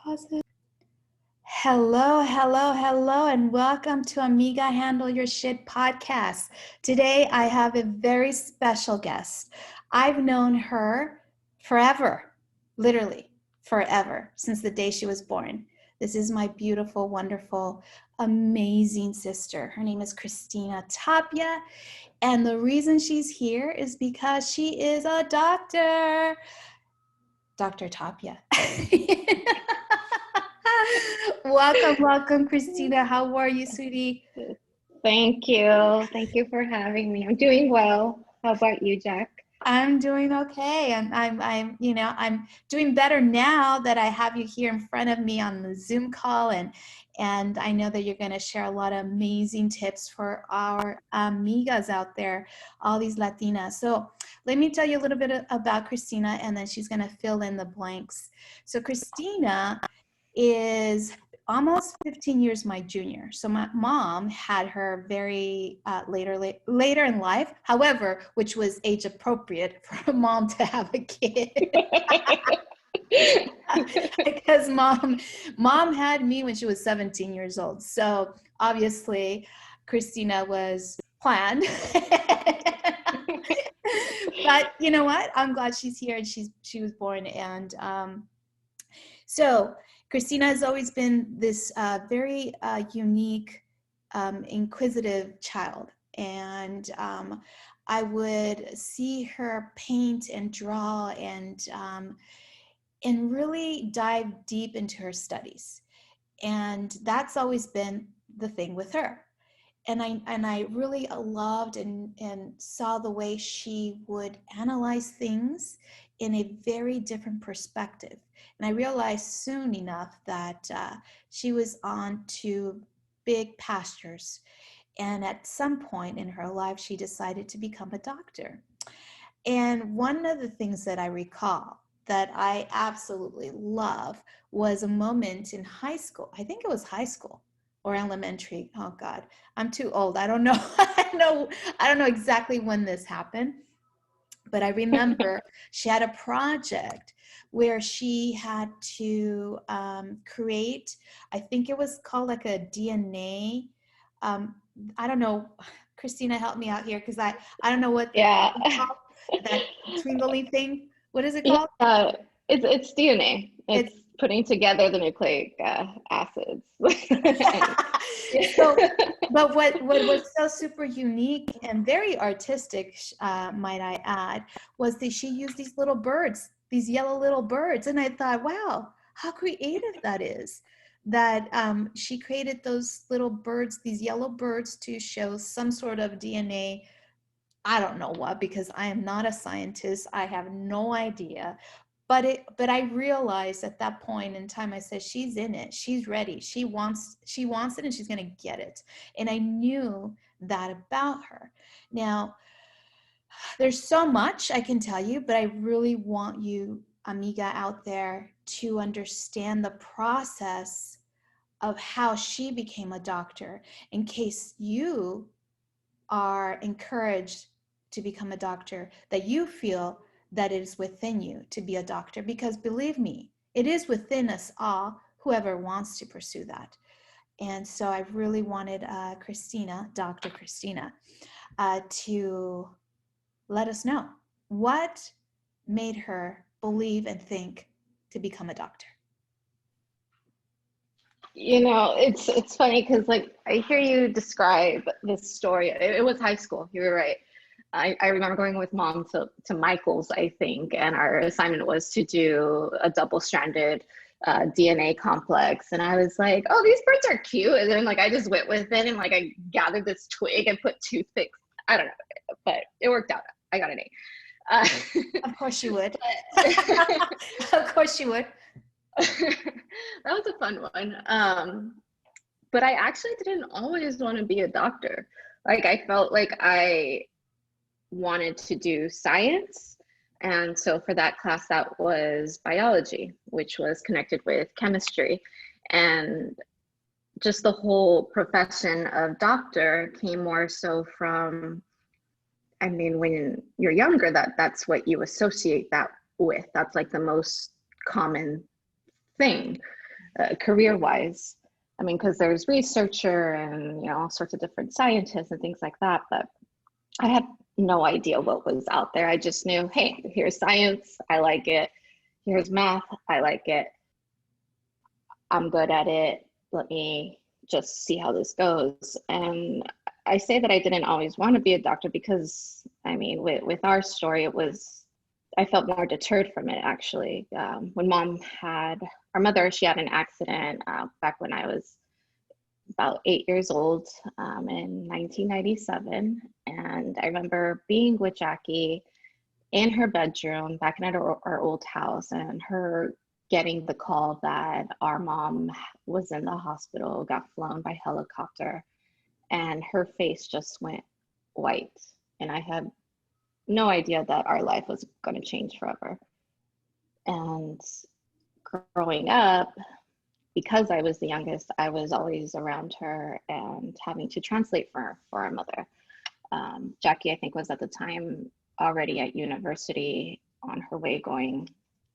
Positive. Hello, hello, hello, and welcome to Amiga Handle Your Shit podcast. Today I have a very special guest. I've known her forever, literally forever, since the day she was born. This is my beautiful, wonderful, amazing sister. Her name is Cristina Tapia, and the reason she's here is because she is a doctor. Dr. Tapia. Welcome, Cristina. How are you, sweetie? Thank you. Thank you for having me. I'm doing well. How about you, Jack? I'm doing okay. I'm doing better now that I have you here in front of me on the Zoom call, and I know that you're going to share a lot of amazing tips for our amigas out there, all these Latinas. So let me tell you a little bit about Cristina, and then she's going to fill in the blanks. So Cristina is almost 15 years my junior. So my mom had her very later in life, however, which was age appropriate for a mom to have a kid. Because mom had me when she was 17 years old. So obviously Cristina was planned. But you know what? I'm glad she's here and she was born. And so Cristina has always been this very unique, inquisitive child. And I would see her paint and draw and really dive deep into her studies. And that's always been the thing with her. And I really loved and saw the way she would analyze things in a very different perspective. And I realized soon enough that she was on to big pastures. And at some point in her life, she decided to become a doctor. And one of the things that I recall that I absolutely love was a moment in high school. I think it was high school or elementary. Oh God, I'm too old. I don't know. I don't know exactly when this happened, but I remember she had a project where she had to create, I think it was called like a DNA. I don't know. Christina, help me out here because I don't know what Yeah. that twinkly thing. What is it called? Yeah, it's DNA. It's putting together the nucleic acids. So, but what was so super unique and very artistic, might I add, was that she used these little birds, these yellow little birds, and I thought, wow, how creative that is. That she created those little birds, these yellow birds, to show some sort of DNA. I don't know what, because I am not a scientist. I have no idea. But I realized at that point in time, I said, she's in it. She's ready. She wants it and she's going to get it. And I knew that about her. Now, there's so much I can tell you, but I really want you, amiga out there, to understand the process of how she became a doctor in case you are encouraged to become a doctor, that you feel that it is within you to be a doctor, because believe me, it is within us all, whoever wants to pursue that. And so I really wanted Cristina, Dr. Cristina, to let us know what made her believe and think to become a doctor. It's funny because like I hear you describe this story. It was high school. You were right. I remember going with mom to Michael's, I think, and our assignment was to do a double-stranded DNA complex. And I was like, oh, these birds are cute. And then like I just went with it and like I gathered this twig and put toothpicks. I don't know, but it worked out. I got an A. Of course you would. Of course you would. That was a fun one. But I actually didn't always want to be a doctor. Like I felt like I wanted to do science. And so for that class, that was biology, which was connected with chemistry. And just the whole profession of doctor came more so from, I mean, when you're younger, that's what you associate that with. That's like the most common thing. career-wise. I mean, because there's researcher and, you know, all sorts of different scientists and things like that, but I had no idea what was out there. I just knew, hey, here's science, I like it. Here's math, I like it. I'm good at it. Let me just see how this goes. And I say that I didn't always want to be a doctor because, I mean, with our story, I felt more deterred from it, actually. When our mother, she had an accident back when I was about 8 years old in 1997. And I remember being with Jackie in her bedroom back in our old house, and her getting the call that our mom was in the hospital, got flown by helicopter, and her face just went white. And I had no idea that our life was going to change forever. And growing up, because I was the youngest, I was always around her and having to translate for our mother. Jackie, I think, was at the time already at university on her way going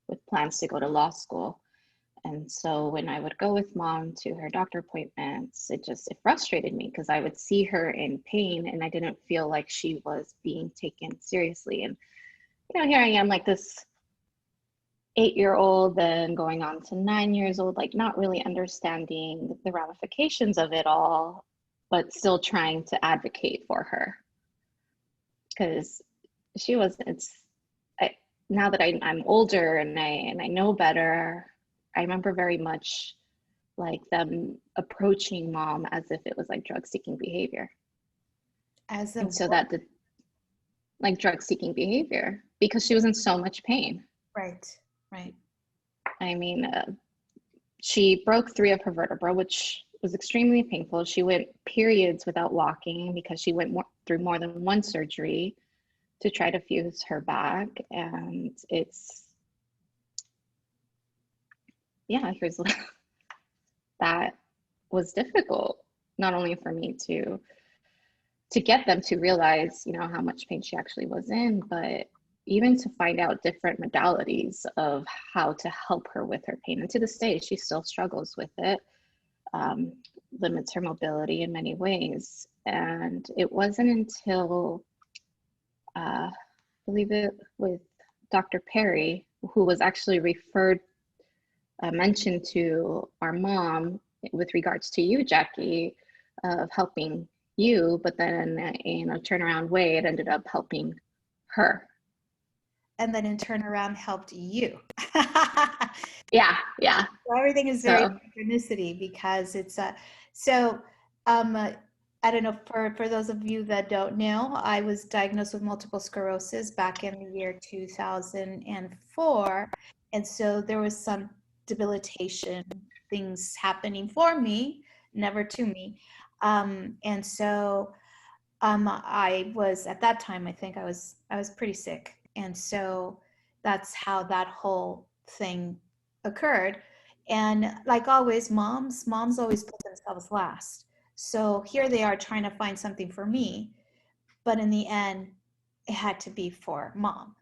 with plans to go to law school. And so when I would go with mom to her doctor appointments, it frustrated me because I would see her in pain and I didn't feel like she was being taken seriously. And, you know, here I am, like this 8-year-old, then going on to 9 years old, like not really understanding the ramifications of it all, but still trying to advocate for her. Because she wasn't, now that I'm older and I know better, I remember very much like them approaching mom as if it was like drug-seeking behavior. And so that like drug-seeking behavior, because she was in so much pain. Right. I mean, she broke 3 of her vertebrae, which was extremely painful. She went periods without walking because she went through more than one surgery to try to fuse her back. And that was difficult, not only for me to get them to realize, you know, how much pain she actually was in, but even to find out different modalities of how to help her with her pain. And to this day, she still struggles with it, limits her mobility in many ways. And it wasn't until, I believe it with Dr. Perry, who was actually mentioned to our mom with regards to you, Jackie, of helping you, but then in a turnaround way, it ended up helping her. And then in turnaround helped you. Yeah. So everything is very synchronicity because it's I don't know, for those of you that don't know, I was diagnosed with multiple sclerosis back in the year 2004. And so there was some debilitation things happening for me, never to me. And so I was, at that time, I think I was pretty sick. And so that's how that whole thing occurred. And like always, moms always put themselves last. So here they are trying to find something for me, but in the end, it had to be for mom.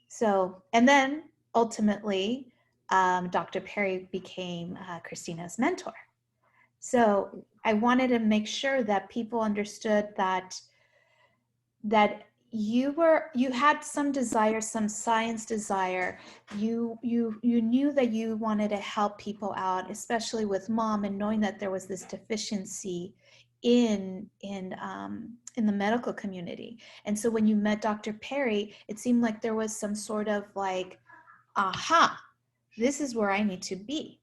So, and then ultimately, Dr. Perry became Christina's mentor. So I wanted to make sure that people understood that you had some desire, some science desire. You knew that you wanted to help people out, especially with mom, and knowing that there was this deficiency in the medical community. And so when you met Dr. Perry, it seemed like there was some sort of like, aha, this is where I need to be.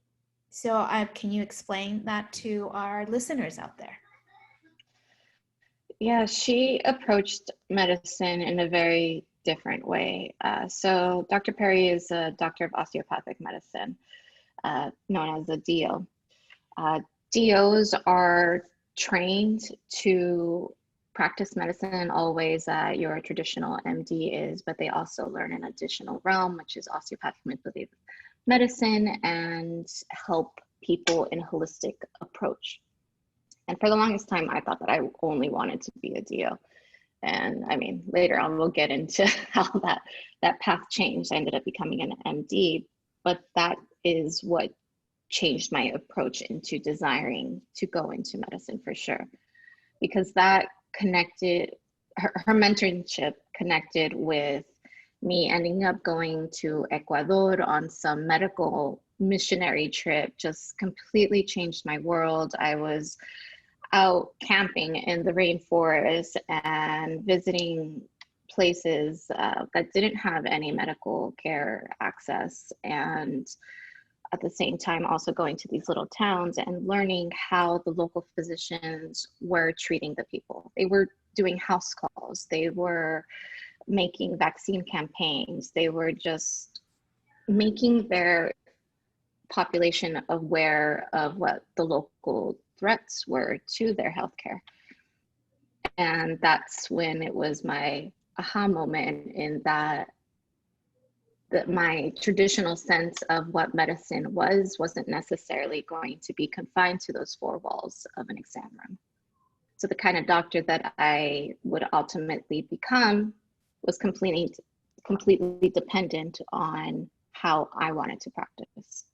So can you explain that to our listeners out there? Yeah, she approached medicine in a very different way. So Dr. Perry is a doctor of osteopathic medicine, known as a DO. DOs are trained to practice medicine in all ways that your traditional MD is, but they also learn an additional realm, which is osteopathic manipulative medicine, and help people in a holistic approach. And for the longest time, I thought that I only wanted to be a DO. And I mean, later on, we'll get into how that path changed. I ended up becoming an MD, but that is what changed my approach into desiring to go into medicine for sure, because that connected, her mentorship connected with me ending up going to Ecuador on some medical missionary trip, just completely changed my world. I was out camping in the rainforest and visiting places that didn't have any medical care access, and at the same time also going to these little towns and learning how the local physicians were treating the people. They were doing house calls, they were making vaccine campaigns, they were just making their population aware of what the local threats were to their healthcare. And that's when it was my aha moment, in that my traditional sense of what medicine wasn't necessarily going to be confined to those four walls of an exam room. So the kind of doctor that I would ultimately become was completely dependent on how I wanted to practice.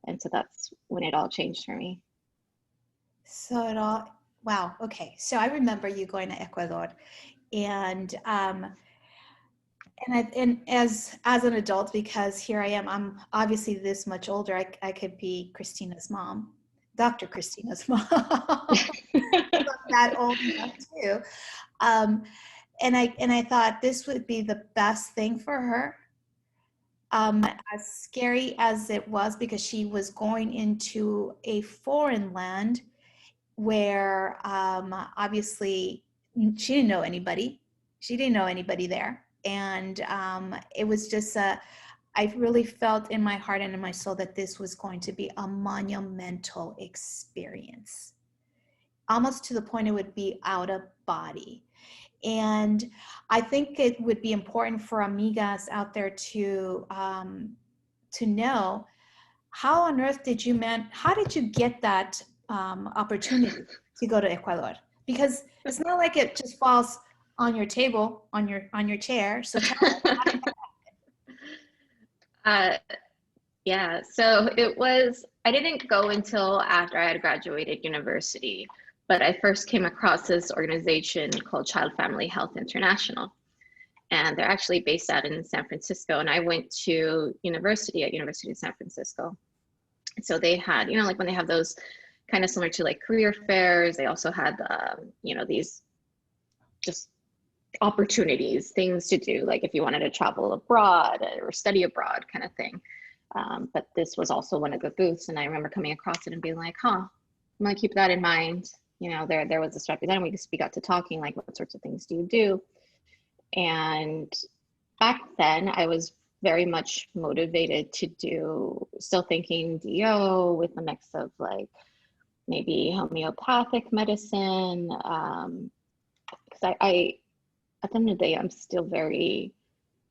And so that's when it all changed for me. So it all, wow. Okay. So I remember you going to Ecuador, and as an adult, because here I am, I'm obviously this much older, I could be Christina's mom, Dr. Christina's mom. That old enough too. And I thought this would be the best thing for her. As scary as it was, because she was going into a foreign land where obviously she didn't know anybody. She didn't know anybody there. And it was just I really felt in my heart and in my soul that this was going to be a monumental experience, almost to the point it would be out of body. And I think it would be important for amigas out there to know, how on earth how did you get that opportunity to go to Ecuador? Because it's not like it just falls on your table, on your chair. So tell us, how did that Yeah, so I didn't go until after I had graduated university, but I first came across this organization called Child Family Health International. And they're actually based out in San Francisco. And I went to university at University of San Francisco. So they had, like when they have those kind of similar to like career fairs, they also had, these just opportunities, things to do, like if you wanted to travel abroad or study abroad kind of thing. But this was also one of the booths, and I remember coming across it and being like, I'm gonna keep that in mind. There was this representative, we got to talking, like, what sorts of things do you do? And back then I was very much motivated to do, still thinking DO with a mix of like maybe homeopathic medicine. Because I, at the end of the day, I'm still very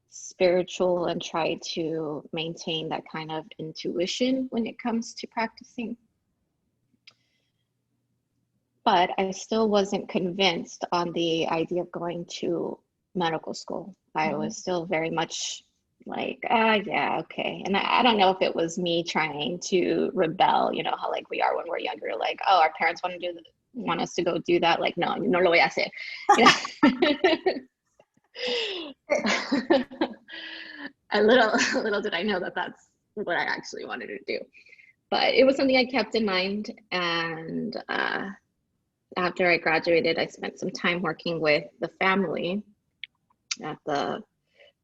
spiritual and try to maintain that kind of intuition when it comes to practicing. But I still wasn't convinced on the idea of going to medical school. I was still very much like, yeah, okay. And I don't know if it was me trying to rebel, how like we are when we're younger, like, oh, our parents want us to go do that. Like, no lo voy a hacer. A little did I know that that's what I actually wanted to do. But it was something I kept in mind. And after I graduated, I spent some time working with the family at the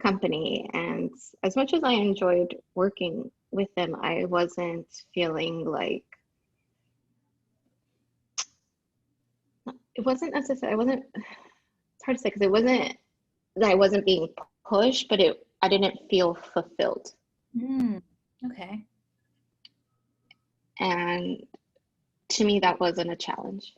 company. And as much as I enjoyed working with them, I wasn't feeling like, it wasn't necessarily, it's hard to say, because it wasn't that I wasn't being pushed, but I didn't feel fulfilled. Okay. And to me, that wasn't a challenge.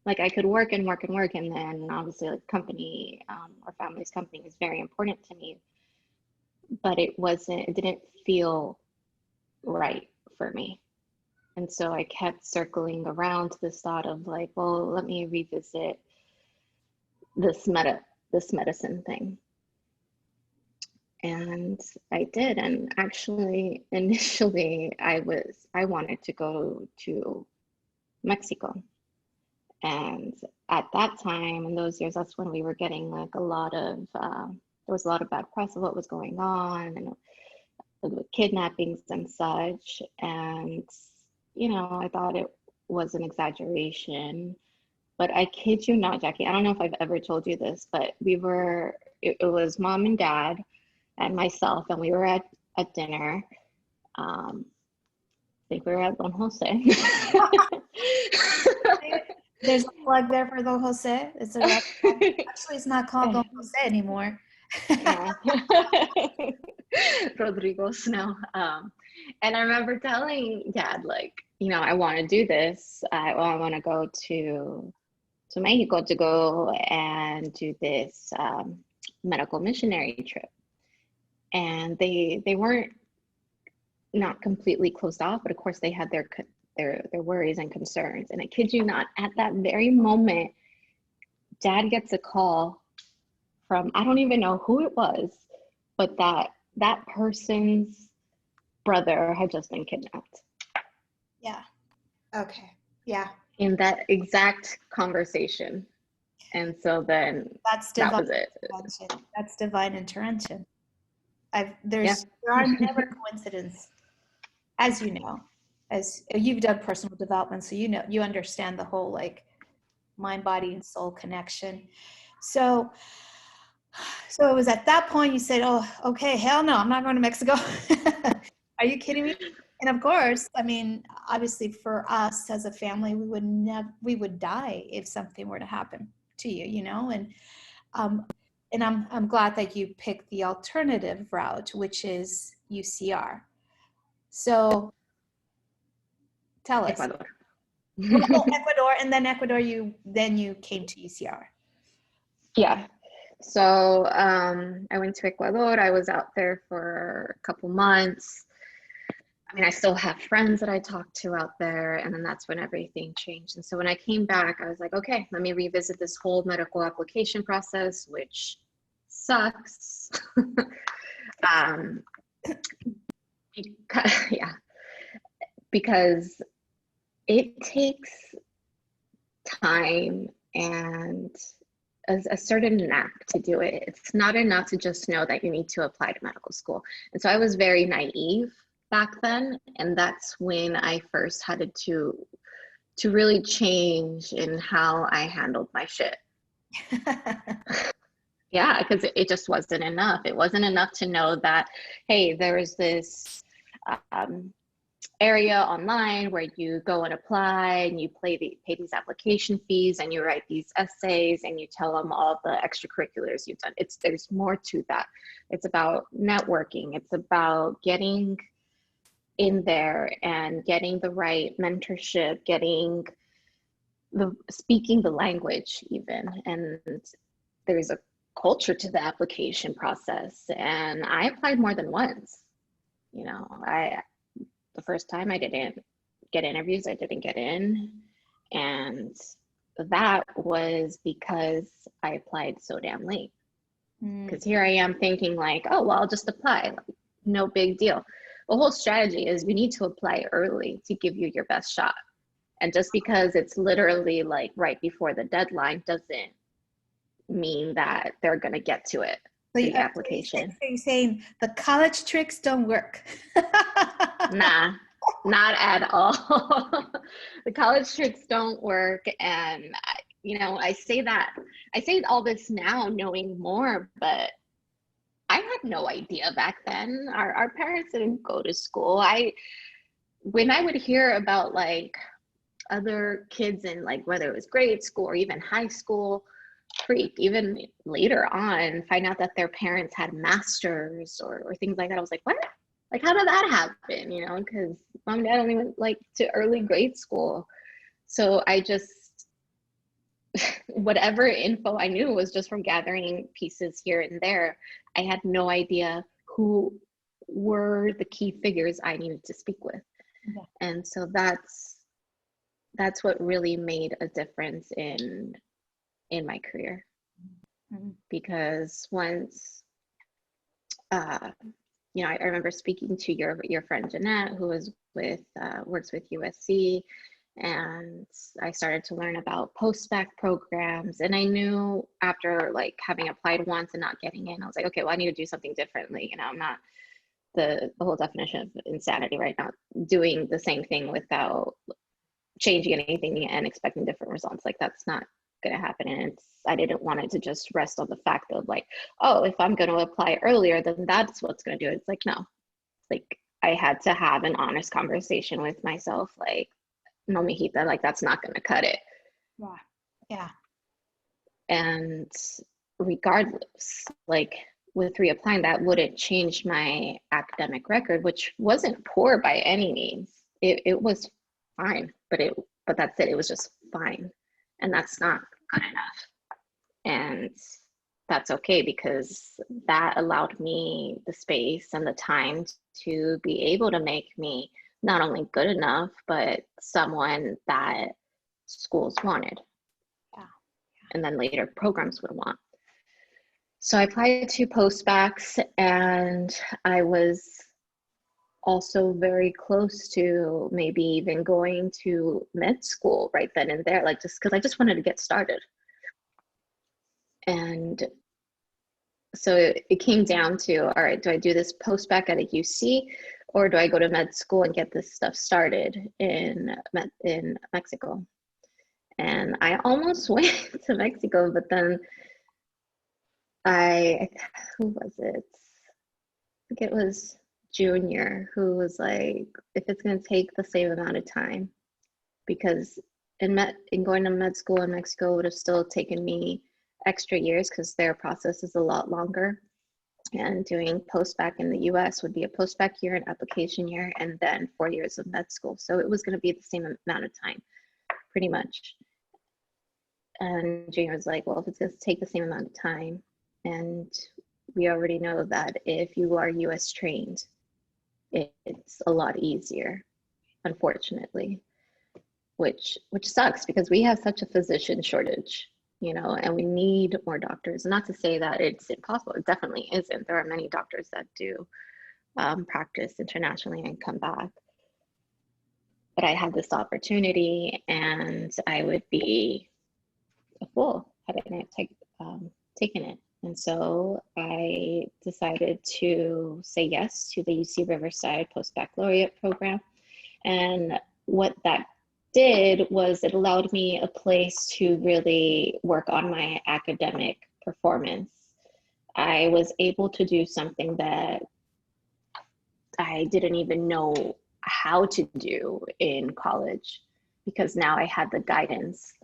Like I could work and work and work, and then obviously like company, or family's company is very important to me, but it didn't feel right for me. And so I kept circling around to this thought of like, well, let me revisit this medicine thing. And I did. And actually, initially, I wanted to go to Mexico. And at that time, in those years, that's when we were getting like a lot of, there was a lot of bad press of what was going on and with kidnappings and such. And, you know, I thought it was an exaggeration. But I kid you not, Jackie, I don't know if I've ever told you this, but it was mom and dad and myself, and we were at dinner. I think we were at Don Jose. There's a plug there for Don Jose. It's a restaurant. Actually, it's not called Don Jose anymore. Yeah. Rodrigo's now. And I remember telling dad, like, you know, I want to do this. I want to go to Mexico to go and do this medical missionary trip. And they weren't not completely closed off, but of course they had their worries and concerns. And I kid you not, at that very moment, dad gets a call from, I don't even know who it was, but that person's brother had just been kidnapped. Yeah. Okay. Yeah. In that exact conversation. And so then that was it. Intervention. That's divine intervention. There are never coincidences, as you know, as you've done personal development, so you know, you understand the whole like mind, body, and soul connection. So it was at that point you said, "Oh, okay, hell no, I'm not going to Mexico." Are you kidding me? And of course, I mean, obviously for us as a family, we would die if something were to happen to you, you know, and I'm glad that you picked the alternative route, which is UCR. So tell us. Ecuador. Well, Ecuador, and then Ecuador, you came to UCR. Yeah. So I went to Ecuador. I was out there for a couple months. I mean, I still have friends that I talk to out there, and then that's when everything changed. And so when I came back, I was like, okay, let me revisit this whole medical application process, which sucks. Because it takes time and a certain knack to do it. It's not enough to just know that you need to apply to medical school. And so I was very naive back then, and that's when I first had to really change in how I handled my shit. Yeah, because it just wasn't enough. It wasn't enough to know that, hey, there is this area online where you go and apply and you pay these application fees and you write these essays and you tell them all the extracurriculars you've done. There's more to that. It's about networking. It's about getting in there and getting the right mentorship, speaking the language even. And there's a culture to the application process. And I applied more than once. You know, the first time I didn't get interviews, I didn't get in. And that was because I applied so damn late. Because here I am thinking like, oh, well, I'll just apply. No big deal. The whole strategy is you need to apply early to give you your best shot. And just because it's literally like right before the deadline doesn't mean that they're going to get to it. So the application. So you're saying the college tricks don't work? Nah, not at all. The college tricks don't work. And, you know, I say all this now knowing more, but I had no idea back then. Our parents didn't go to school. When I would hear about like other kids in like, whether it was grade school or even high school, even later on, find out that their parents had masters or things like that. I was like, what? Like, how did that happen? You know, because mom and dad only went like to early grade school. So I just, whatever info I knew was just from gathering pieces here and there. I had no idea who were the key figures I needed to speak with. Yeah. And so that's what really made a difference in my career. Mm-hmm. Because once you know, I remember speaking to your friend Jeanette, who was with works with USC, and I started to learn about post-bac programs. And I knew after like having applied once and not getting in, I was like, okay, well, I need to do something differently. You know, I'm not the whole definition of insanity right now, doing the same thing without changing anything and expecting different results. Like that's not going to happen. And I didn't want it to just rest on the fact of like, oh, if I'm going to apply earlier, then that's what's going to do it. It's like, no, like I had to have an honest conversation with myself. Like, no, mijita, like that's not going to cut it. Yeah. Yeah. And regardless, like with reapplying, that wouldn't change my academic record, which wasn't poor by any means. It was fine, but that's it. It was just fine. And that's not good enough. And that's okay, because that allowed me the space and the time to be able to make me not only good enough, but someone that schools wanted. Yeah. And then later programs would want. So I applied to postbacks, and I was also very close to maybe even going to med school right then and there, like just because I just wanted to get started. And so it came down to, all right, do I do this postbac at a UC, or do I go to med school and get this stuff started in Mexico? And I almost went to Mexico, but then who was it? I think it was Junior who was like, if it's going to take the same amount of time, because in going to med school in Mexico would have still taken me extra years because their process is a lot longer. And doing post-bac in the US would be a post-bac year, an application year, and then 4 years of med school. So it was going to be the same amount of time, pretty much. And Junior was like, well, if it's going to take the same amount of time, and we already know that if you are US trained, it's a lot easier, unfortunately, which sucks because we have such a physician shortage, you know, and we need more doctors. Not to say that it's impossible, it definitely isn't. There are many doctors that do practice internationally and come back. But I had this opportunity, and I would be a fool had I not taken it. And so I decided to say yes to the UC Riverside Post-Baccalaureate program. And what that did was it allowed me a place to really work on my academic performance. I was able to do something that I didn't even know how to do in college, because now I had the guidance.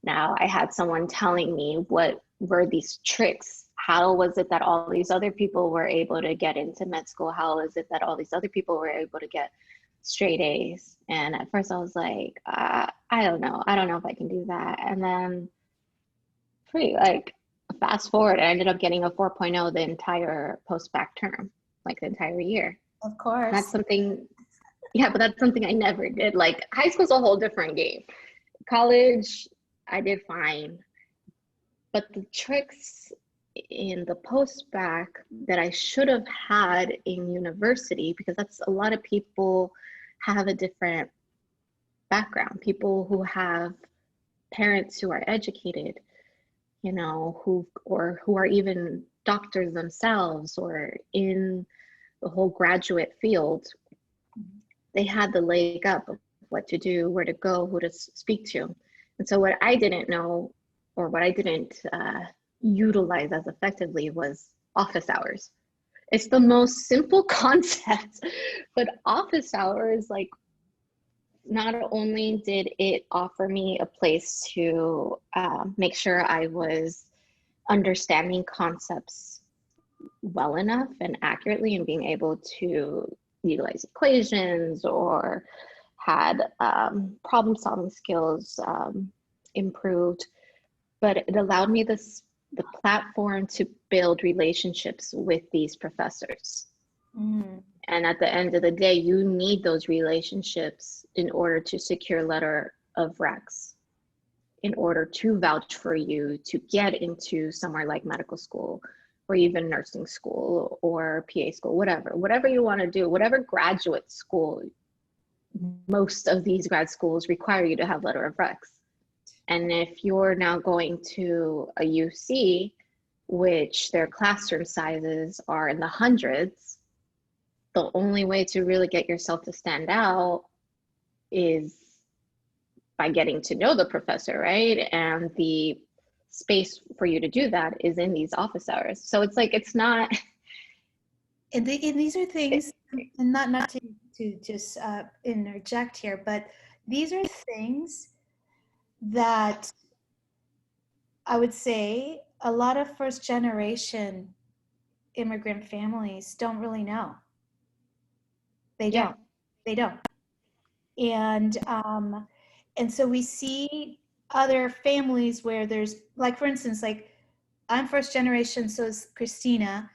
Now I had someone telling me what were these tricks. How was it that all these other people were able to get into med school? How is it that all these other people were able to get straight A's? And at first I was like, I don't know. I don't know if I can do that. And then fast forward, I ended up getting a 4.0 the entire post-bac term, like the entire year. Of course. That's something, yeah, but that's something I never did. Like high school's a whole different game. College, I did fine. But the tricks in the post-bac that I should have had in university, because that's a lot of people have a different background. People who have parents who are educated, you know, who are even doctors themselves or in the whole graduate field, they had the leg up of what to do, where to go, who to speak to. And so what I didn't know, or what I didn't utilize as effectively, was office hours. It's the most simple concept, but office hours, like, not only did it offer me a place to make sure I was understanding concepts well enough and accurately and being able to utilize equations or had problem solving skills improved, but it allowed me the platform to build relationships with these professors. Mm. And at the end of the day, you need those relationships in order to secure letter of recs, in order to vouch for you to get into somewhere like medical school or even nursing school or PA school, whatever you want to do, whatever graduate school, most of these grad schools require you to have letter of recs. And if you're now going to a UC, which their classroom sizes are in the hundreds, the only way to really get yourself to stand out is by getting to know the professor, right? And the space for you to do that is in these office hours. So it's like, it's not. And these are things, and not to just interject here, but these are things that I would say a lot of first generation immigrant families don't really know. They don't. They don't. And so we see other families where there's, like, for instance, like, I'm first generation, so is Cristina,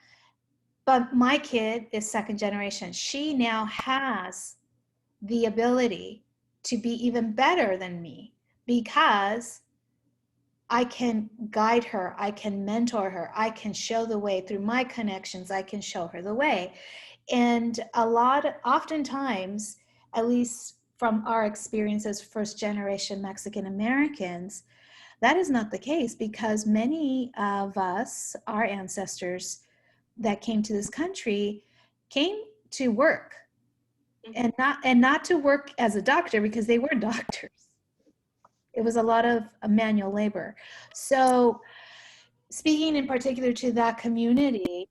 but my kid is second generation. She now has the ability to be even better than me because I can guide her, I can mentor her, I can show the way through my connections, I can show her the way. And oftentimes, at least from our experience as first generation Mexican Americans, that is not the case, because many of us, our ancestors that came to this country, came to work, and not to work as a doctor, because they were doctors. It was a lot of manual labor. So speaking in particular to that community,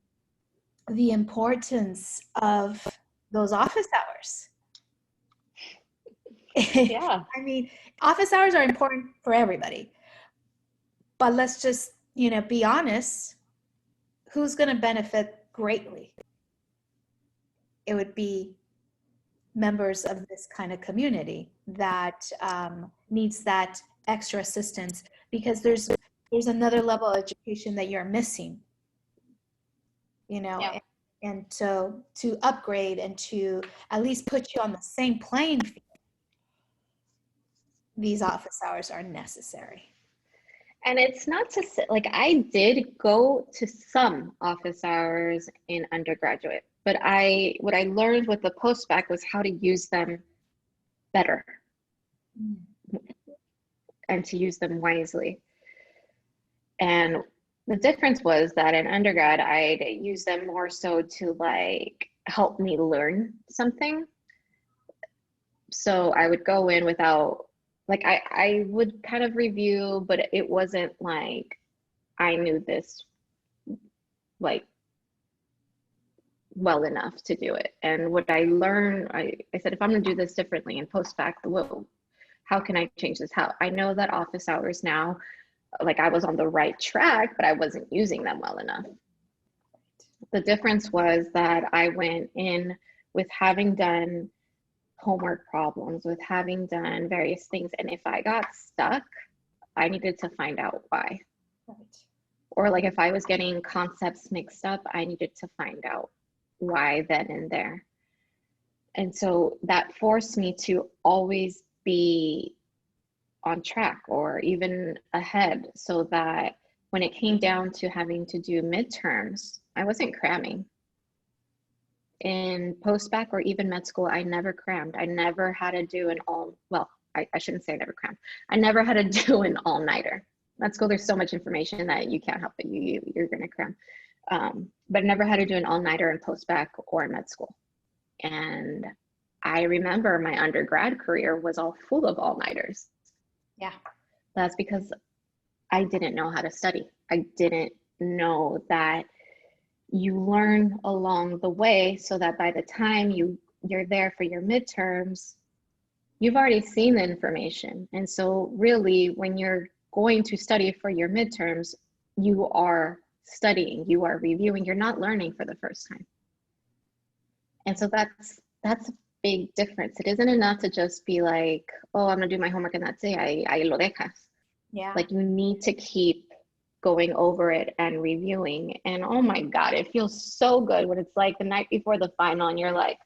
the importance of those office hours. Yeah. I mean, office hours are important for everybody, but let's just, be honest, who's going to benefit greatly? It would be members of this kind of community that needs that extra assistance, because there's another level of education that you're missing, Yeah. and so to upgrade and to at least put you on the same playing field, these office hours are necessary. And it's not to say, like, I did go to some office hours in undergraduate, but what I learned with the postbac was how to use them better and to use them wisely. And the difference was that in undergrad, I'd use them more so to, like, help me learn something. So I would go in without, like, I would kind of review, but it wasn't like I knew this, like, well enough to do it. And what I learned, I said, if I'm going to do this differently in postbac, how can I change this? How I know that office hours now, like, I was on the right track, but I wasn't using them well enough. The difference was that I went in with having done homework problems, with having done various things. And if I got stuck, I needed to find out why. Right. Or, like, if I was getting concepts mixed up, I needed to find out why then and there. And so that forced me to always be on track or even ahead, so that when it came down to having to do midterms, I wasn't cramming. In postbac or even med school, I never crammed. I never had to do I shouldn't say I never crammed. I never had to do an all-nighter. Med school, there's so much information that you can't help it. You're gonna cram. But I never had to do an all-nighter in postbac or in med school. And I remember my undergrad career was all full of all-nighters. Yeah. That's because I didn't know how to study. I didn't know that you learn along the way, so that by the time you're there for your midterms, you've already seen the information. And so really, when you're going to study for your midterms, you are studying, you are reviewing, you're not learning for the first time. And so that's a big difference. It isn't enough to just be like, oh, I'm gonna do my homework and that's it, ahí lo dejas. Yeah. Like, you need to keep going over it and reviewing. And oh my God, it feels so good when it's like the night before the final and you're like,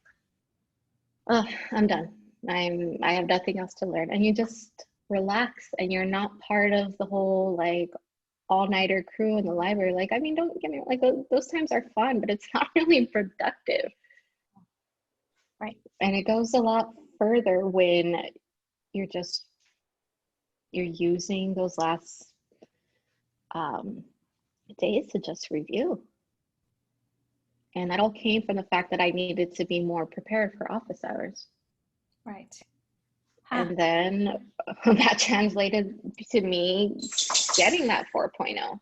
oh, I'm done. I have nothing else to learn. And you just relax and you're not part of the whole, like, all-nighter crew in the library. Like, I mean, don't get me like those times are fun, but it's not really productive. Right. And it goes a lot further when you're using those last days to just review. And that all came from the fact that I needed to be more prepared for office hours. Right. And then that translated to me getting that 4.0.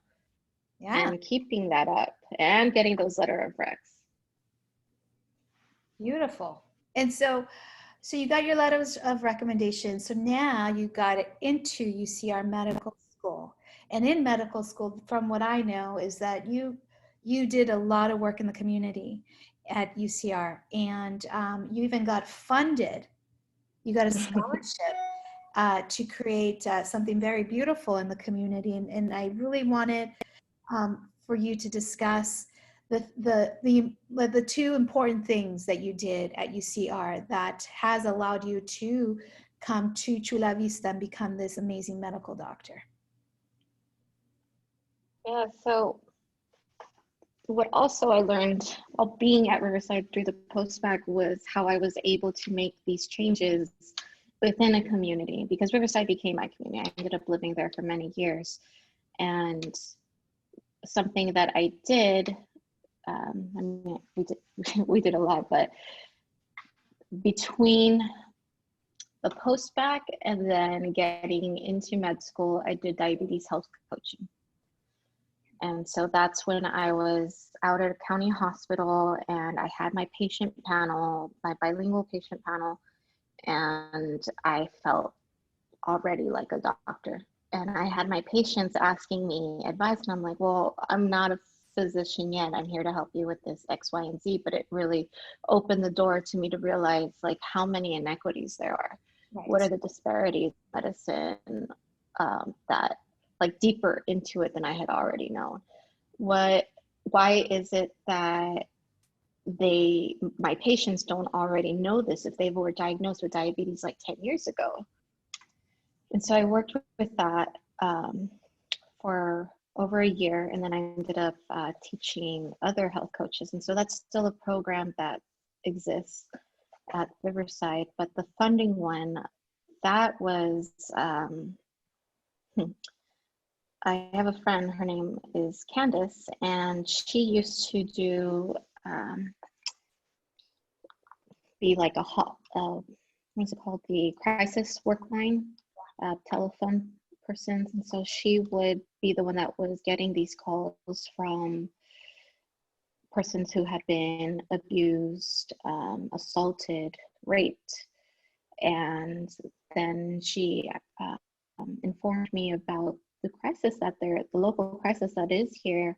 Yeah. And keeping that up and getting those letter of recs. Beautiful. And so you got your letters of recommendation. So now you got it into UCR medical school. And in medical school, from what I know, is that you did a lot of work in the community at UCR, and you even got funded. You got a scholarship to create something very beautiful in the community. And I really wanted for you to discuss the two important things that you did at UCR that has allowed you to come to Chula Vista and become this amazing medical doctor. Yeah, so what also I learned while being at Riverside through the postbac was how I was able to make these changes within a community, because Riverside became my community. I ended up living there for many years. And something that I did, I mean, we did a lot, but between the postbac and then getting into med school, I did diabetes health coaching. And so that's when I was out at a county hospital and I had my patient panel, my bilingual patient panel, and I felt already like a doctor. And I had my patients asking me advice, and I'm like, well, I'm not a physician yet. I'm here to help you with this X, Y, and Z. But it really opened the door to me to realize like how many inequities there are. Right. What are the disparities in medicine that like deeper into it than I had already known? Why is it that my patients don't already know this if they were diagnosed with diabetes like 10 years ago? And so I worked with that for over a year, and then I ended up teaching other health coaches. And so that's still a program that exists at Riverside, but the funding one, that was, I have a friend, her name is Candace, and she used to do, be like what's it called? The crisis work line, telephone persons. And so she would be the one that was getting these calls from persons who had been abused, assaulted, raped. And then she informed me about the crisis the local crisis that is here.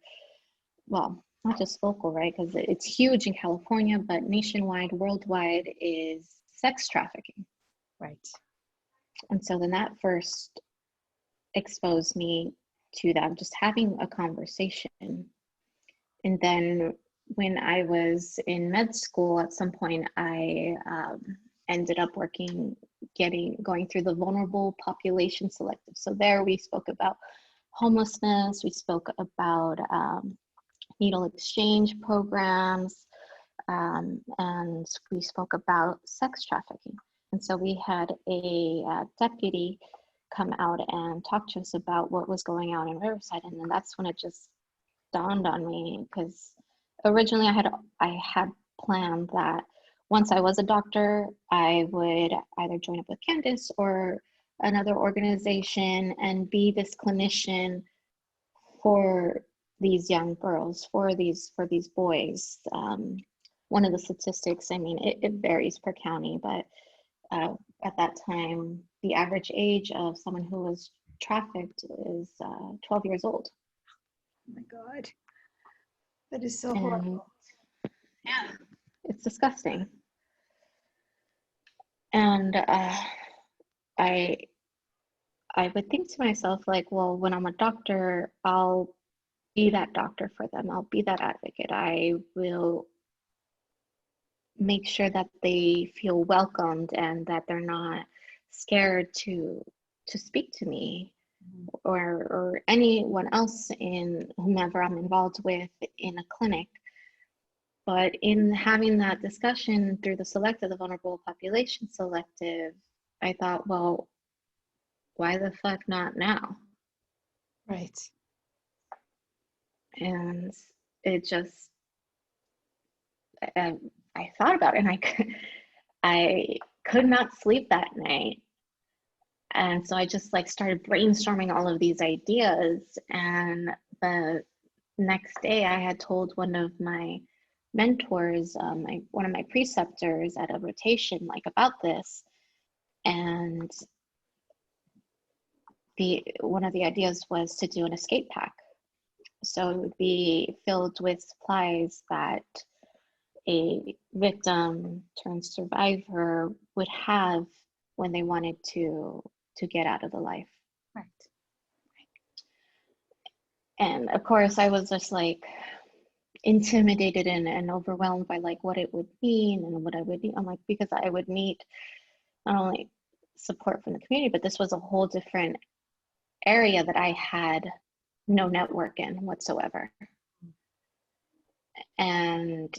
Well, not just local, right? Because it's huge in California, but nationwide, worldwide, is sex trafficking. Right. And so then that first exposed me to them, just having a conversation. And then when I was in med school, at some point, I ended up going through the vulnerable population selective. So there we spoke about homelessness, we spoke about needle exchange programs, and we spoke about sex trafficking. And so we had a deputy come out and talk to us about what was going on in Riverside. And then that's when it just dawned on me, because originally I had planned that once I was a doctor, I would either join up with Candace or another organization and be this clinician for these young girls, for these boys. One of the statistics, I mean, it varies per county, but at that time, the average age of someone who was trafficked is 12 years old. Oh my God. That is so horrible. Yeah, it's disgusting. And I would think to myself, like, well, when I'm a doctor, I'll be that doctor for them. I'll be that advocate. I will make sure that they feel welcomed and that they're not scared to speak to me. or anyone else in whomever I'm involved with in a clinic. But in having that discussion through the selective, the vulnerable population selective, I thought, well, why the fuck not now? Right. And it just, I thought about it, and I could not sleep that night. And so I just like started brainstorming all of these ideas. And the next day I had told one of my mentors, one of my preceptors at a rotation, like about this. And one of the ideas was to do an escape pack. So it would be filled with supplies that a victim turned survivor would have when they wanted to get out of the life. Right. And of course I was just like intimidated and overwhelmed by like what it would mean and what I would need. I'm like, because I would need not only support from the community, but this was a whole different area that I had no network in whatsoever. And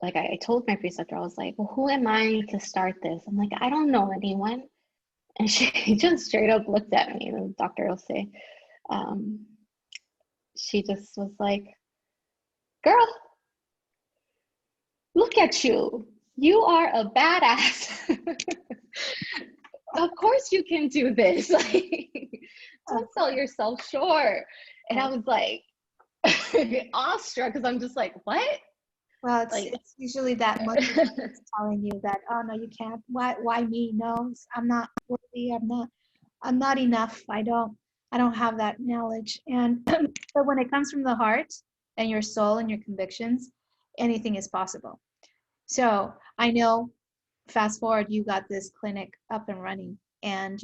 like I told my preceptor, I was like, well, who am I to start this? I'm like, I don't know anyone. And she just straight up looked at me, the doctor will say, she just was like, girl, look at you. You are a badass. Of course you can do this. Like, don't sell yourself short. And I was like awestruck because I'm just like, what? Well, it's Like, it's usually that much telling you that, oh no, you can't. Why me? No, I'm not worthy. I'm not enough. I don't have that knowledge. And but when it comes from the heart and your soul and your convictions, anything is possible. So I know, fast forward, you got this clinic up and running, and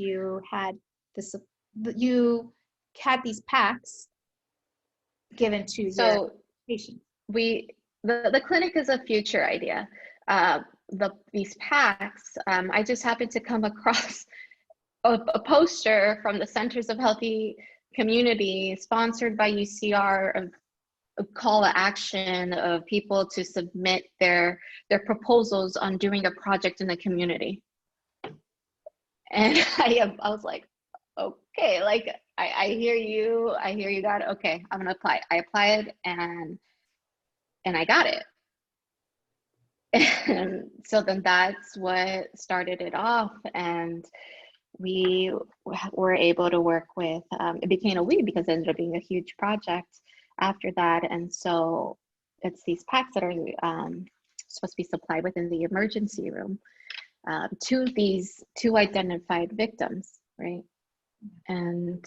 this, you had these packs given to your so patients. the clinic is a future idea. These packs, I just happened to come across a poster from the Centers of Healthy Community sponsored by UCR of a call to action of people to submit their proposals on doing a project in the community. And I was like, okay, like I hear you, God. Okay, I'm gonna apply. I applied and I got it. And so then that's what started it off. And we were able to work with, it became a we because it ended up being a huge project after that. And so it's these packs that are supposed to be supplied within the emergency room to these two identified victims, right? And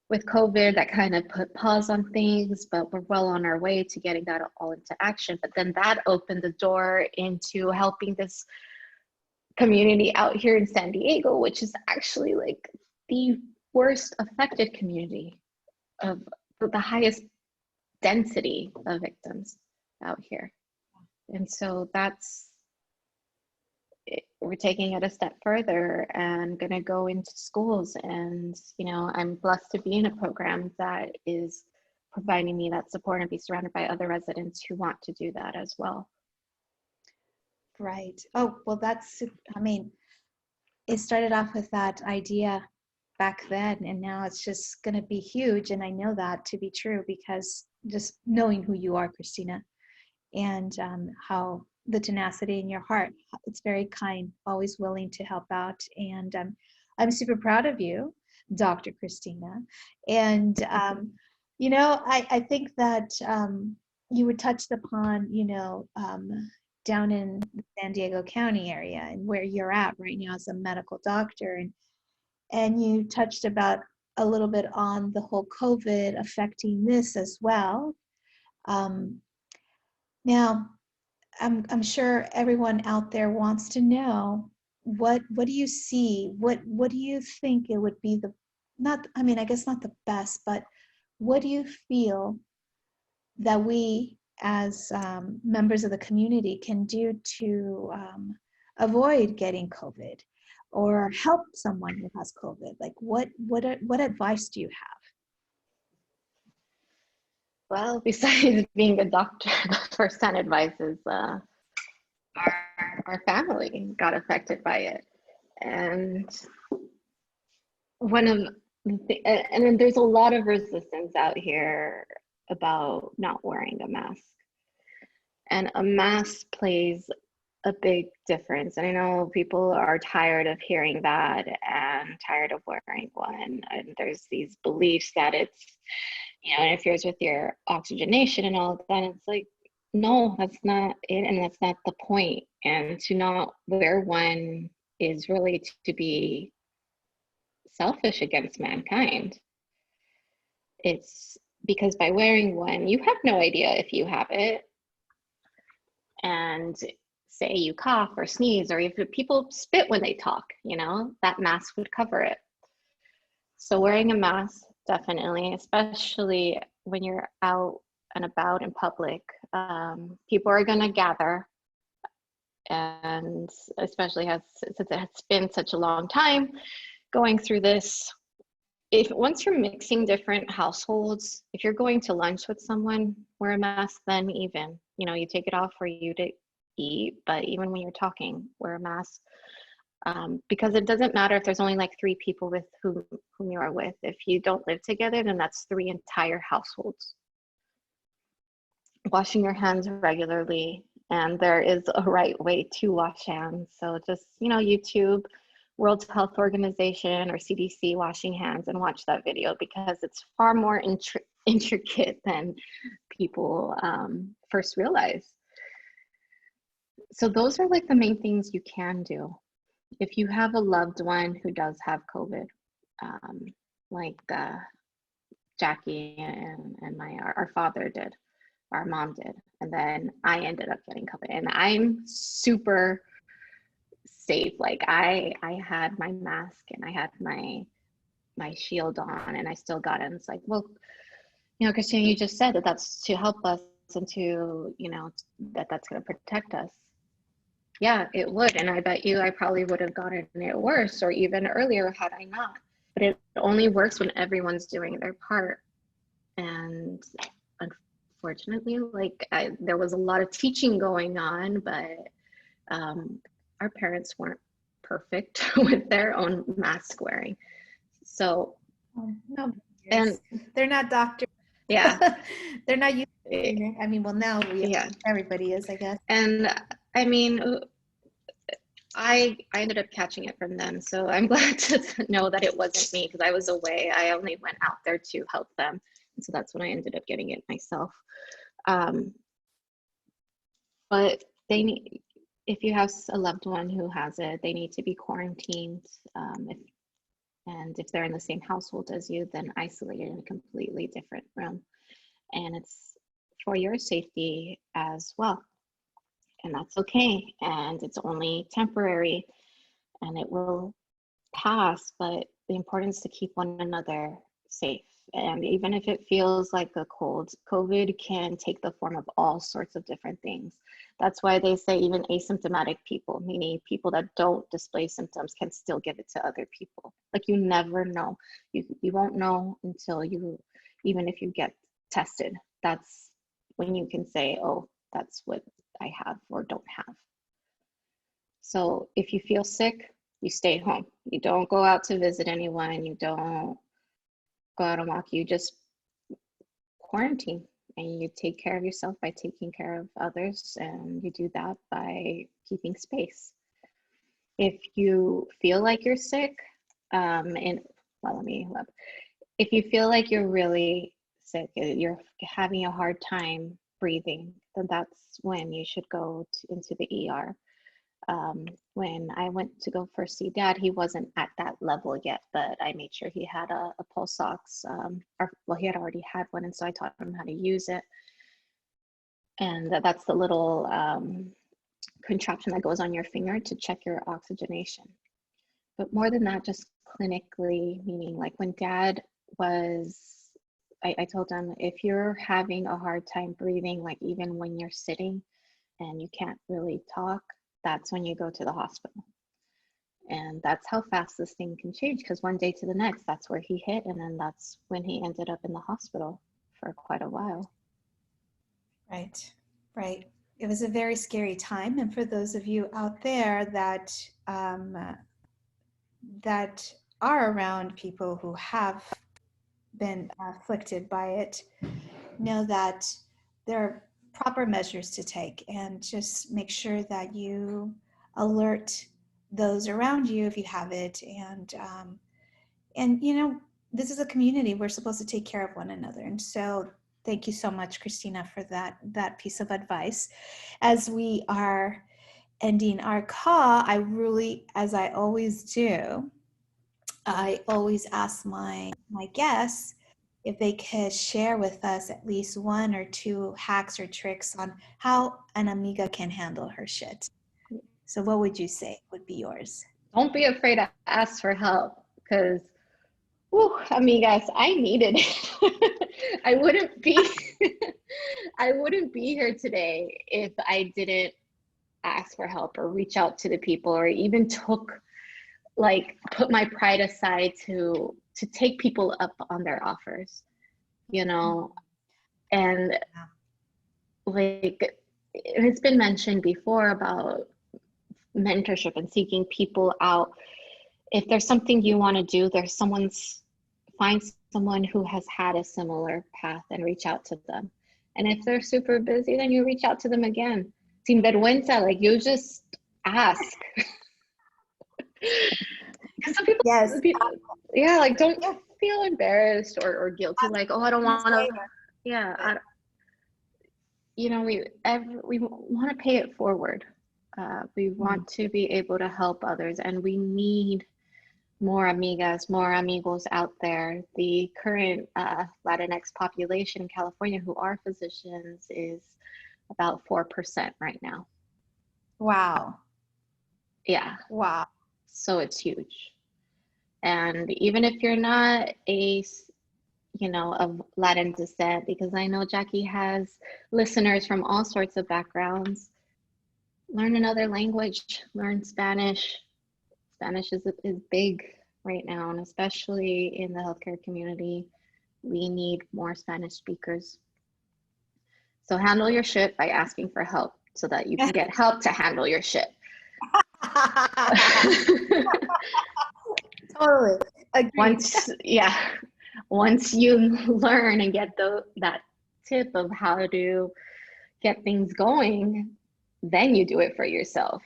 with COVID, that kind of put pause on things, but we're well on our way to getting that all into action. But then that opened the door into helping this community out here in San Diego, which is actually like the worst affected community of the highest density of victims out here. And so we're taking it a step further and going to go into schools. And, you know, I'm blessed to be in a program that is providing me that support and be surrounded by other residents who want to do that as well. Right. Oh, well, I mean, it started off with that idea back then, and now it's just going to be huge. And I know that to be true because just knowing who you are, Cristina, and how the tenacity in your heart, it's very kind, always willing to help out. And I'm super proud of you, Dr. Cristina. And, you know, I think that you were touched upon, you know, down in the San Diego County area and where you're at right now as a medical doctor. And you touched about a little bit on the whole COVID affecting this as well. Now, I'm sure everyone out there wants to know what do you see? What do you think it would be not, I mean, I guess not the best, but what do you feel that we as members of the community can do to avoid getting COVID? or help someone who has COVID? Like what advice do you have? Well, besides being a doctor, the first-hand advice is our family got affected by it. And one of and then there's a lot of resistance out here about not wearing a mask. And a mask plays a big difference. And I know people are tired of hearing that and tired of wearing one. And there's these beliefs that it's, it interferes with your oxygenation and all of that. It's like, no, that's not it. And that's not the point. And to not wear one is really to be selfish against mankind. It's because by wearing one, you have no idea if you have it. And say you cough or sneeze, or if people spit when they talk, that mask would cover it. So wearing a mask, definitely, especially when you're out and about in public, people are going to gather. And especially since it's been such a long time going through this, once you're mixing different households, if you're going to lunch with someone, wear a mask. Then even, you take it off for you to eat, but even when you're talking, wear a mask. Because it doesn't matter if there's only like 3 people with whom you are with. If you don't live together, then that's 3 entire households. Washing your hands regularly, and there is a right way to wash hands. So just, YouTube World Health Organization or CDC washing hands and watch that video, because it's far more intricate than people first realize. So those are like the main things you can do. If you have a loved one who does have COVID, like Jackie and our father did, our mom did, and then I ended up getting COVID, and I'm super safe. Like I had my mask and I had my shield on, and I still got it. And it's like, well, Christina, you just said that that's to help us and to, that's going to protect us. Yeah, it would. And I bet you I probably would have gotten it worse or even earlier had I not. But it only works when everyone's doing their part. And unfortunately, there was a lot of teaching going on, but our parents weren't perfect with their own mask wearing. So, no, and they're not doctors. Yeah. They're not used to it. I mean, well, now everybody is, I guess. And I mean, I ended up catching it from them. So I'm glad to know that it wasn't me, because I was away. I only went out there to help them. And so that's when I ended up getting it myself. But if you have a loved one who has it, they need to be quarantined. And if they're in the same household as you, then isolated in a completely different room. And it's for your safety as well. And that's okay. And it's only temporary and it will pass, but the importance to keep one another safe. And even if it feels like a cold, COVID can take the form of all sorts of different things. That's why they say even asymptomatic people, meaning people that don't display symptoms, can still give it to other people. Like, you never know. You won't know until even if you get tested. That's when you can say, oh, that's what I have or don't have. So if you feel sick, you stay home. You don't go out to visit anyone. You don't go out and walk. You just quarantine, and you take care of yourself by taking care of others, and you do that by keeping space. If you feel like you're sick, if you feel like you're really sick, you're having a hard time breathing, then that's when you should go into the ER. When I went to go first see Dad, he wasn't at that level yet, but I made sure he had a pulse ox. He had already had one, and so I taught him how to use it. And that's the little contraption that goes on your finger to check your oxygenation. But more than that, just clinically, meaning like when Dad was, I told him, if you're having a hard time breathing, like even when you're sitting and you can't really talk, that's when you go to the hospital. And that's how fast this thing can change, because one day to the next, that's where he hit. And then that's when he ended up in the hospital for quite a while. Right, right. It was a very scary time. And for those of you out there that that are around people who have been afflicted by it, know that there are proper measures to take, and just make sure that you alert those around you if you have it. And you know, this is a community. We're supposed to take care of one another. And so thank you so much, Cristina, for that piece of advice. As we are ending our call, I really, as I always do, I always ask my guests if they could share with us at least one or two hacks or tricks on how an Amiga can handle her shit. So what would you say would be yours? Don't be afraid to ask for help, because, amigas, I needed it. I wouldn't be I wouldn't be here today if I didn't ask for help or reach out to the people, or even put my pride aside to take people up on their offers, you know. And like it's been mentioned before about mentorship and seeking people out. If there's something you want to do, find someone who has had a similar path and reach out to them. And if they're super busy, then you reach out to them again. Sin vergüenza, like, you just ask. Some people, Yes. yeah, like, don't feel embarrassed or guilty, like, oh, I don't want to. Yeah, you know, we want to pay it forward. We want to be able to help others, and we need more amigas, more amigos out there. The current Latinx population in California who are physicians is about 4% right now. Wow. Yeah. Wow. So it's huge. And even if you're not of Latin descent, because I know Jackie has listeners from all sorts of backgrounds, learn another language, learn Spanish. Spanish is big right now, and especially in the healthcare community, we need more Spanish speakers. So handle your shit by asking for help so that you can get help to handle your shit. Totally. Agreed. Once you learn and get that tip of how to get things going, then you do it for yourself,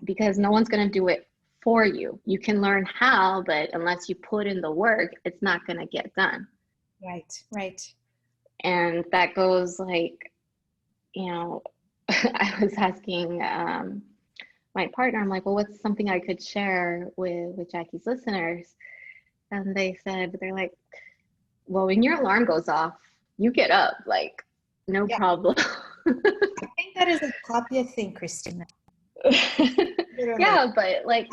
because no one's going to do it for you. You can learn how, but unless you put in the work, it's not going to get done. Right. And that goes like, I was asking my partner, I'm like, well, what's something I could share with Jackie's listeners? And they're like, well, when your alarm goes off, you get up, like, no problem. I think that is a Tapia thing, Cristina. Yeah, but like,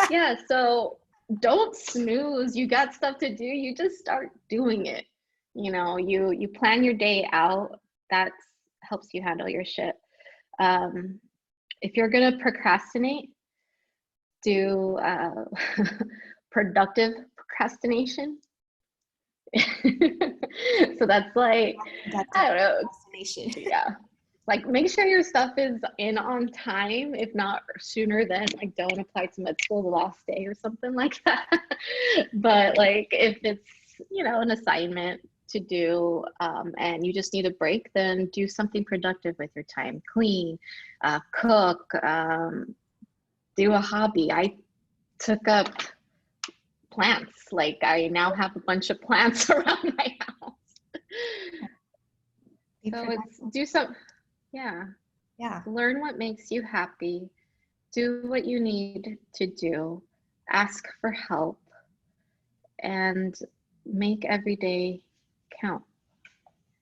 yeah, so don't snooze. You got stuff to do, you just start doing it. You plan your day out. That helps you handle your shit. If you're gonna procrastinate, do productive procrastination. So that's like, I don't know. Yeah. Like, make sure your stuff is in on time. If not sooner, then like don't apply to med school the last day or something like that. But like, if it's, an assignment to do, and you just need a break, then do something productive with your time. Clean, cook, do a hobby. I took up plants. Like, I now have a bunch of plants around my house. So it's do some, yeah. Learn what makes you happy. Do what you need to do. Ask for help, and make every day count.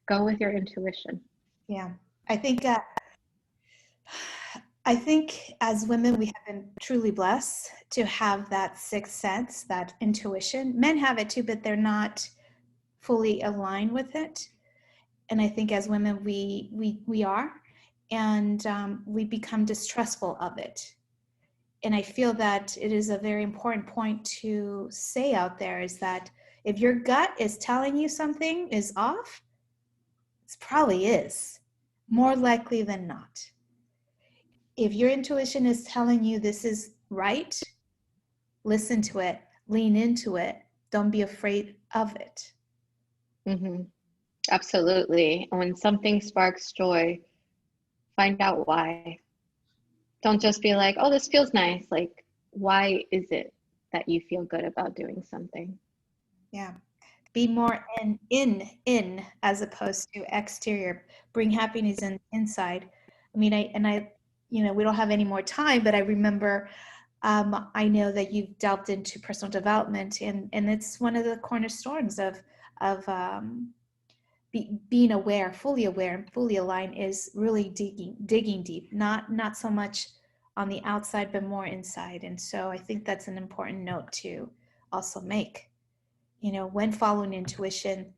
Go with your intuition. Yeah, I think as women, we have been truly blessed to have that sixth sense, that intuition. Men have it too, but they're not fully aligned with it. And I think as women, we are, and we become distrustful of it. and I feel that it is a very important point to say out there, is that if your gut is telling you something is off, it probably is, more likely than not. If your intuition is telling you this is right, listen to it, lean into it. Don't be afraid of it. Mm-hmm. Absolutely. And when something sparks joy, find out why. Don't just be like, oh, this feels nice. Like, why is it that you feel good about doing something? Yeah. Be more in as opposed to exterior. Bring happiness inside. I mean, we don't have any more time, but I remember, I know that you've delved into personal development, and it's one of the cornerstones of being aware, and fully aligned, is really digging deep, not so much on the outside, but more inside. And so I think that's an important note to also make. When following intuition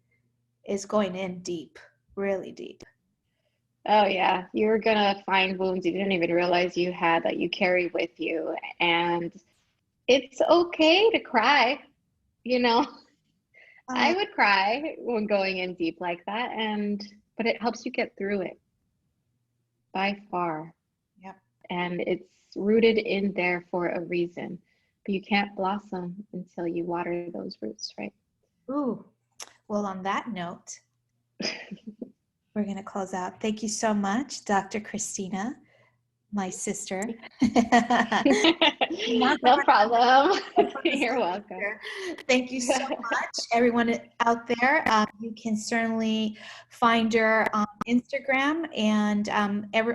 is going in deep, really deep. Oh, yeah. You're gonna find wounds you didn't even realize you had that you carry with you. And it's okay to cry, you know. I Uh, would cry when going in deep like that, but it helps you get through it by far. yep. And it's rooted in there for a reason. But you can't blossom until you water those roots, right? Ooh. Well, on that note, we're going to close out. Thank you so much, Dr. Cristina, my sister. Not No my problem. You're welcome. sister. Thank you so much, everyone out there. You can certainly find her on Instagram, and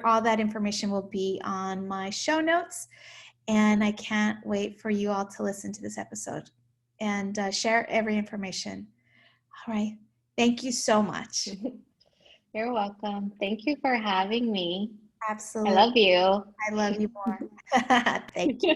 all that information will be on my show notes. And I can't wait for you all to listen to this episode and share every information. All right. Thank you so much. You're welcome. Thank you for having me. I Absolutely. love you. I love you more. Thank you.